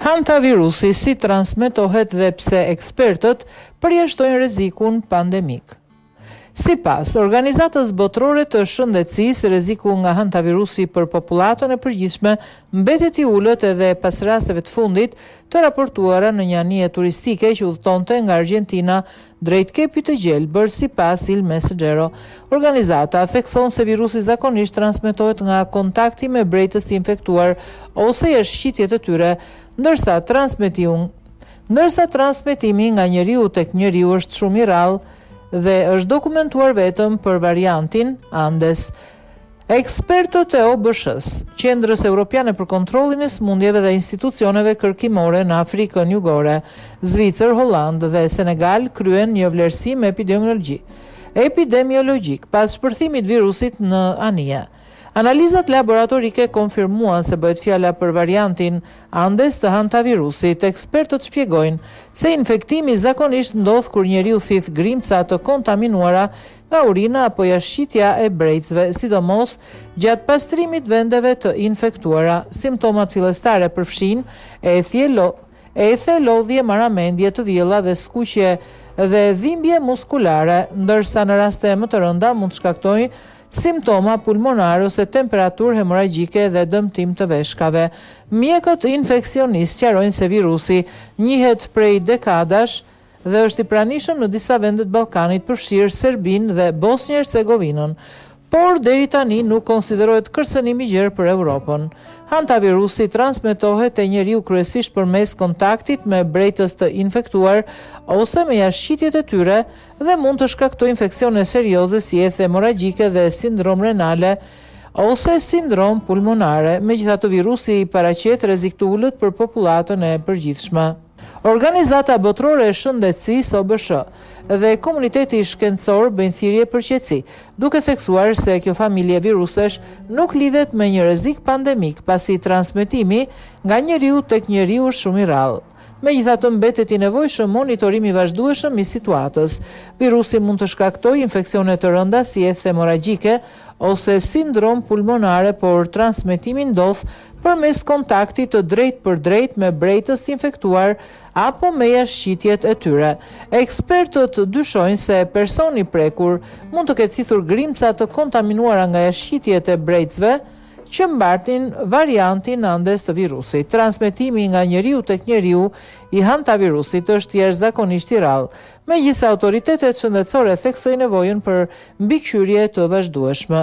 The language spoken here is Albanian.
Hantavirusi si transmetohet dhe pse ekspertët përjashtojnë rrezikun pandemik. Sipas Organizatës Botërore të Shëndetësisë, rreziku nga hantavirusi për popullatën e përgjithshme mbetet I ulët edhe pas rasteve të fundit të raportuara në një anije turistike që udhëtonte nga Argjentina drejt Kepit të Gjelbër, sipas Il Messaggero. Organizata thekson se virusi zakonisht transmetohet nga kontakti me brejtës të infektuar ose jashtë të tyre, ndërsa transmetimi nga njeriu tek njeriu është shumë I rrallë dhe është dokumentuar vetëm për variantin Andes. Ekspertët e OBSH-s, Qendrës Evropiane për Kontrollin e Sëmundjeve dhe institucioneve kërkimore në Afrikën Jugore, Zvicër, Holland dhe Senegal kryen një vlerësim epidemiologjik pas shpërthimit virusit në anije. Analizat laboratorike konfirmuan se bëhet fjala për variantin Andes të hantavirusit. Ekspertët shpjegojnë se infektimi zakonisht ndodh kur njeriu thith grimca të kontaminuara nga urina apo jashtë e brejtësve, sidomos gjatë pastrimit vendeve të infektuara. Simptomat fillestare përfshin ethje, lodhje, maramendje të vjella dhe skuqje dhe dhimbje muskulare, ndërsa në raste më të rënda mund të shkaktojnë simptoma pulmonare ose temperaturë hemoragjike dhe dëmtim të veshkave. Mjekët infeksionistë sqarojnë se virusi njihet prej dekadash dhe është I pranishëm në disa vende të Ballkanit, përfshirë Serbinë dhe Bosnjë-Hercegovinën, por deri tani nuk konsiderohet kërcënim I gjerë për Europën. Hantavirusi transmetohet te njeriu kryesisht përmes kontaktit me brejtës të infektuar ose me jashtë e tyre dhe mund të shkaktojë infeksione serioze si ethje hemoragjike dhe sindrom renale ose sindrom pulmonare. Megjithatë, virusi I paraqet rrezik të ulët për popullatën e përgjithshme. Organizata Botërore e Shëndetësisë OBSH dhe komuniteti shkencor bëjnë thirrje për qetësi, duke theksuar se kjo familje virusesh nuk lidhet me një rrezik pandemik, pasi transmetimi nga njeriu tek njeriu është shumë I rrallë. Megjithatë, mbetet I nevojshëm monitorim I vazhdueshëm I situatës. Virusi mund të shkaktojë infeksione të rënda si ethje hemoragjike ose sindrom pulmonare, por transmetimi ndodh përmes kontaktit të drejtë për drejtë me brejtës të infektuar apo me jashtë e tyre. Ekspertët dyshojnë se personi prekur mund të ketë thithur grimca të kontaminuara nga jashtë e brejtësve që mbartin variantin Andes të virusit. Transmetimi nga njeriu tek njeriu I hantavirusit është jashtëzakonisht I rrallë. Megjithëse autoritetet shëndetësore theksojnë nevojën për mbikëqyrje të vazhdueshme.